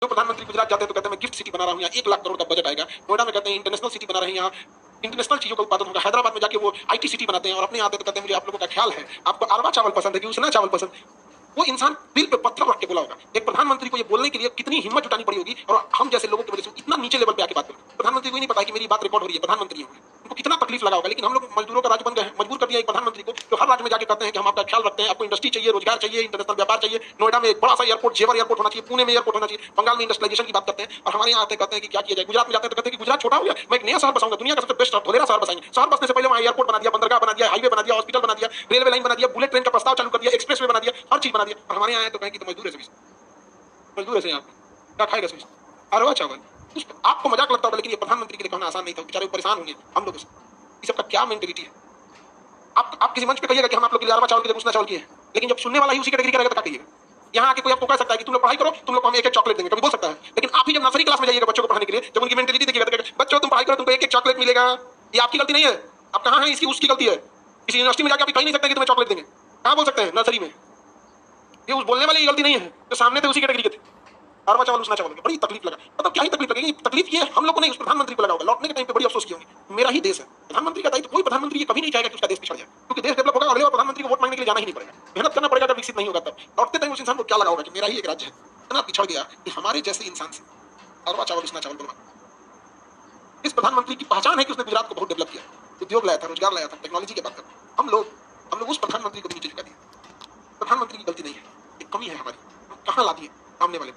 जो प्रधानमंत्री गुजरात जाते हैं तो कहते हैं मैं गिफ्ट सिटी बना रहा हूँ, यहाँ 1 लाख करोड़ का बजट आएगा। नोएडा में कहते हैं इंटरनेशनल सिटी बना रहे हैं, यहाँ इंटरनेशनल चीजों का उत्पादन होगा। हैदराबाद में जाके वो आईटी सिटी बनाते हैं और अपने आते तो कहते हैं मुझे आप लोगों का ख्याल है, आपको अरवा चावल पसंद है कि उसना चावल पसंद। वो इंसान दिल पे पत्थर रख के बोला होगा। एक प्रधानमंत्री को ये बोलने के लिए कितनी हिम्मत जुटानी पड़ी होगी, और हम जैसे लोगों की वजह से इतना नीचे लेवल पे आके बात करें। प्रधानमंत्री को ही नहीं पता कि मेरी बात रिकॉर्ड हो रही है, प्रधानमंत्री हूँ, उनको कितना तकलीफ लगा होगा। लेकिन हम लोग मजदूरों का राज्य बन गए हैं, मजबूर कर दिया एक प्रधानमंत्री को, जो हर राज्य में जाके कहते हैं कि हम आपका ख्याल रखते हैं, आपको इंडस्ट्री चाहिए, रोजगार चाहिए, इंटरनेशनल व्यापार चाहिए। नोएडा में एक बड़ा सा एयरपोर्ट, जेवर एयरपोर्ट होना चाहिए, पुणे में एयरपोर्ट होना चाहिए, बंगाल में इंडस्ट्रियलाइजेशन की बात करते हैं। और हमारे यहाँ आते कहते हैं कि क्या किया जाए। गुजरात में जाते हैं तो कहते हैं कि गुजरात छोटा हो गया, मैं एक नया शहर बसाऊंगा, दुनिया का सबसे बेस्ट धोलेरा शहर बसाएंगे। शहर बसने से पहले वहाँ एयरपोर्ट बना दिया, बंदरगाह बना दिया, हाईवे बना दिया, हॉस्पिटल बना दिया, रेलवे लाइन बना दिया, बुलेट ट्रेन का प्रस्ताव चालू कर दिया, एक्सप्रेस वे बना दिया, हर चीज बना दिया। और हमारे यहाँ आए तो कहें कि मजदूर है, मजदूर है यहाँ क्या खाएगा सभी अरवा चावल। आपको मजाक लगता होगा, लेकिन ये प्रधानमंत्री के लिए कहना आसान नहीं था। बेचारे परेशान होंगे हम लोग से। इस सबका क्या मेंटेलिटी है। आप किसी मंच पे कहिएगा कि हम आप लोग के लिए अरवा चावल के लिए उसना चावल किए, लेकिन जब सुनने वाला ही उसी कैटेगरी का रहेगा तो क्या कहिएगा। यहाँ आके कोई आपको कह सकता है कि तुम लोग पढ़ाई करो, तुम लोग को हम एक चॉकलेट देंगे, कभी बोल सकता है। लेकिन आप ही जब नर्सरी क्लास में जाइएगा बच्चों को पढ़ाने के लिए, जब उनकी मेंटेलिटी देखिएगा तो बच्चों तुम पढ़ाई करो, तुमको एक चॉकलेट मिलेगा। ये आपकी गलती नहीं है, आप कहाँ है इसकी उसकी गलती है। किसी यूनिवर्सिटी में जाकर आप कह नहीं सकते कि तुम्हें चॉकलेट देंगे, कहाँ बोल सकते हैं नर्सरी में। ये उस बोलने वाली गलती नहीं है, तो सामने थे उसी कैटेगरी के थे। अरवा चावल उसना चावल बड़ी तकलीफ लगा। मतलब क्या ही तकलीफ लगेगी। तकलीफ ये हम लोगों ने उस प्रधानमंत्री को लगा होगा। लौटने के टाइम पे बड़ी अफसोस की होगी, मेरा ही देश है। प्रधानमंत्री का दायित्व कोई प्रधानमंत्री ये कभी नहीं चाहेगा कि उसका देश पिछड़ जाए, क्योंकि देश डेवलप होगा, अगले बार प्रधानमंत्री को वोट मांगने के लिए जाना ही नहीं पड़ेगा, मेहनत करना पड़ेगा। अगर विकसित नहीं होगा तब लौटते टाइम उस इंसान को क्या लगा होगा कि मेरा ही एक राज्य है इतना पिछड़ गया कि हमारे जैसे इंसान से अरवा चावल उसना चावल बनवा। इस प्रधानमंत्री की पहचान है कि उसने गुजरात को बहुत डेवलप किया, उद्योग लाया था, रोजगार लाया था, टेक्नोलॉजी की बात कर। हम लोग उस प्रधानमंत्री को नीचे झुका दिया। प्रधानमंत्री की गलती नहीं है, एक कमी है हमारी, कहाँ ला दिए सामने वाले।